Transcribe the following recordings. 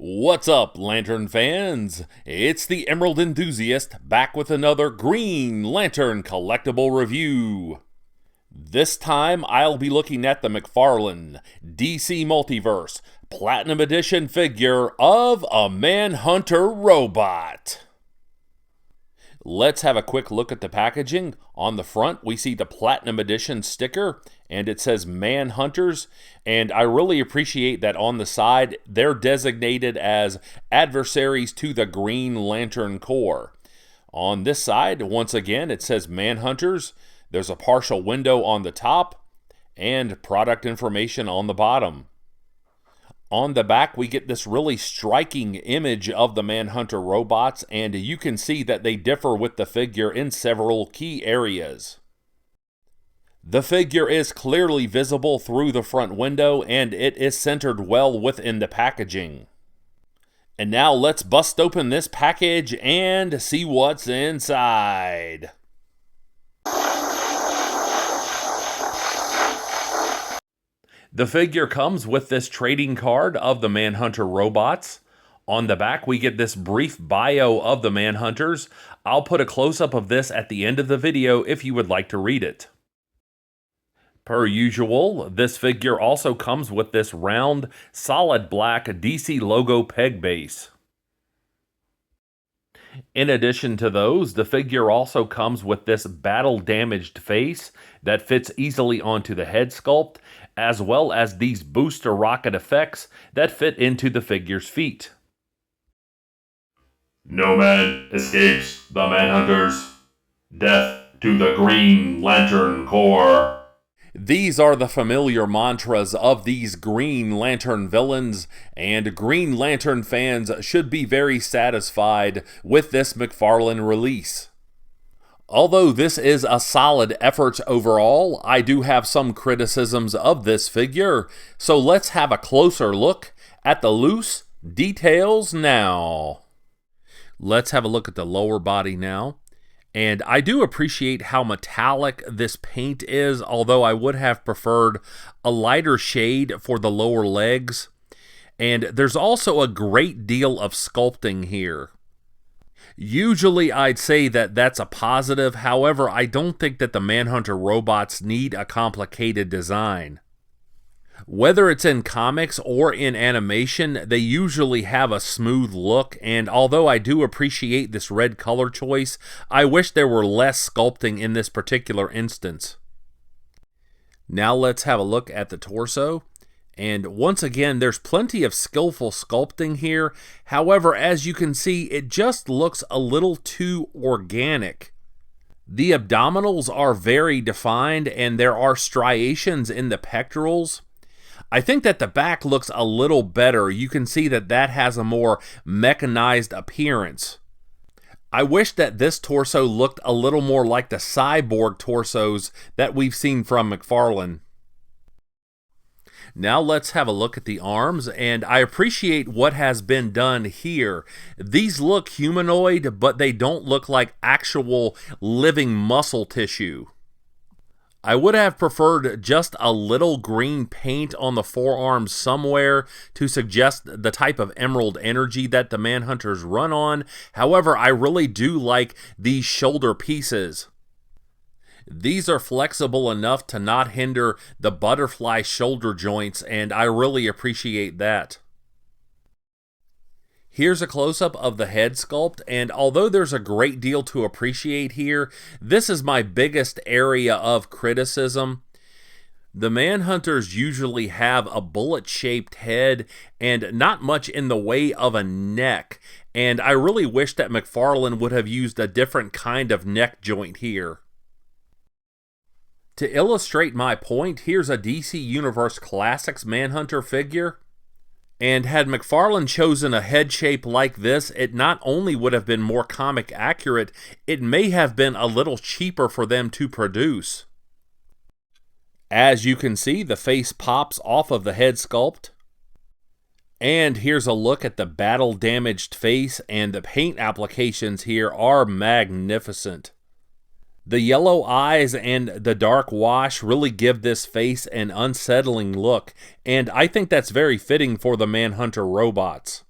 What's up, Lantern fans? It's the Emerald Enthusiast back with another Green Lantern collectible review. This time, I'll be looking at the McFarlane DC Multiverse Platinum Edition figure of a Manhunter robot. Let's have a quick look at the packaging. On the front, we see the Platinum Edition sticker, and it says Manhunters, and I really appreciate that on the side, they're designated as adversaries to the Green Lantern Corps. On this side, once again, it says Manhunters. There's a partial window on the top, and product information on the bottom. On the back, we get this really striking image of the Manhunter robots, and you can see that they differ with the figure in several key areas. The figure is clearly visible through the front window, and it is centered well within the packaging. And now let's bust open this package and see what's inside. The figure comes with this trading card of the Manhunter robots. On the back, we get this brief bio of the Manhunters. I'll put a close-up of this at the end of the video if you would like to read it. Per usual, this figure also comes with this round, solid black DC logo peg base. In addition to those, the figure also comes with this battle-damaged face that fits easily onto the head sculpt, as well as these booster rocket effects that fit into the figure's feet. No man escapes the Manhunters. Death to the Green Lantern Corps. These are the familiar mantras of these Green Lantern villains, and Green Lantern fans should be very satisfied with this McFarlane release. Although this is a solid effort overall, I do have some criticisms of this figure, so let's have a closer look at the loose details now. Let's have a look at the lower body now. And I do appreciate how metallic this paint is, although I would have preferred a lighter shade for the lower legs. And there's also a great deal of sculpting here. Usually I'd say that that's a positive, however, I don't think that the Manhunter robots need a complicated design. Whether it's in comics or in animation, they usually have a smooth look, and although I do appreciate this red color choice, I wish there were less sculpting in this particular instance. Now let's have a look at the torso. And once again, there's plenty of skillful sculpting here. However, as you can see, it just looks a little too organic. The abdominals are very defined, and there are striations in the pectorals. I think that the back looks a little better. You can see that that has a more mechanized appearance. I wish that this torso looked a little more like the cyborg torsos that we've seen from McFarlane. Now let's have a look at the arms, and I appreciate what has been done here. These look humanoid, but they don't look like actual living muscle tissue. I would have preferred just a little green paint on the forearms somewhere to suggest the type of emerald energy that the Manhunters run on. However, I really do like these shoulder pieces. These are flexible enough to not hinder the butterfly shoulder joints, and I really appreciate that. Here's a close-up of the head sculpt, and although there's a great deal to appreciate here, this is my biggest area of criticism. The Manhunters usually have a bullet-shaped head and not much in the way of a neck, and I really wish that McFarlane would have used a different kind of neck joint here. To illustrate my point, here's a DC Universe Classics Manhunter figure. And had McFarlane chosen a head shape like this, it not only would have been more comic accurate, it may have been a little cheaper for them to produce. As you can see, the face pops off of the head sculpt. And here's a look at the battle-damaged face, and the paint applications here are magnificent. The yellow eyes and the dark wash really give this face an unsettling look, and I think that's very fitting for the Manhunter robots.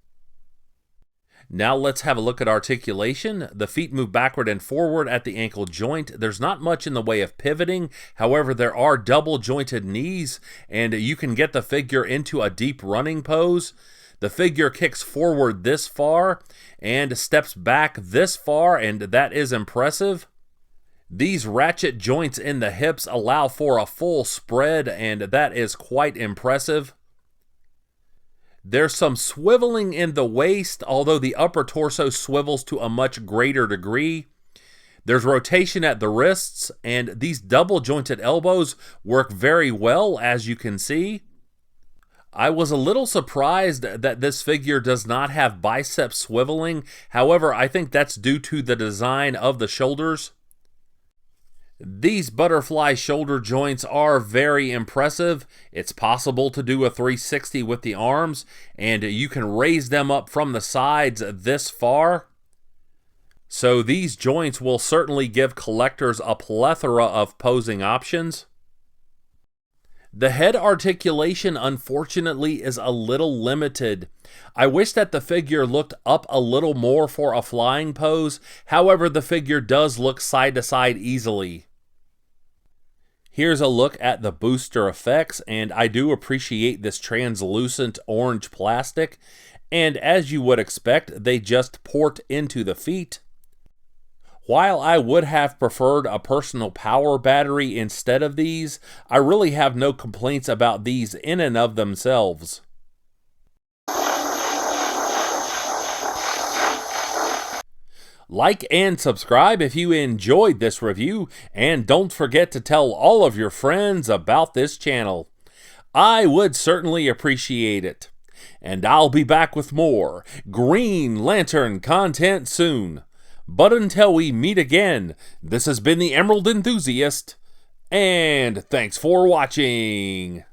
Now let's have a look at articulation. The feet move backward and forward at the ankle joint. There's not much in the way of pivoting. However, there are double jointed knees, and you can get the figure into a deep running pose. The figure kicks forward this far and steps back this far, and that is impressive. These ratchet joints in the hips allow for a full spread, and that is quite impressive. There's some swiveling in the waist, although the upper torso swivels to a much greater degree. There's rotation at the wrists, and these double jointed elbows work very well, as you can see. I was a little surprised that this figure does not have bicep swiveling. However, I think that's due to the design of the shoulders. These butterfly shoulder joints are very impressive. It's possible to do a 360 with the arms, and you can raise them up from the sides this far. So these joints will certainly give collectors a plethora of posing options. The head articulation, unfortunately, is a little limited. I wish that the figure looked up a little more for a flying pose. However, the figure does look side to side easily. Here's a look at the booster effects, and I do appreciate this translucent orange plastic. And as you would expect, they just port into the feet. While I would have preferred a personal power battery instead of these, I really have no complaints about these in and of themselves. Like and subscribe if you enjoyed this review, and don't forget to tell all of your friends about this channel. I would certainly appreciate it. And I'll be back with more Green Lantern content soon. But until we meet again, this has been the Emerald Enthusiast, and thanks for watching.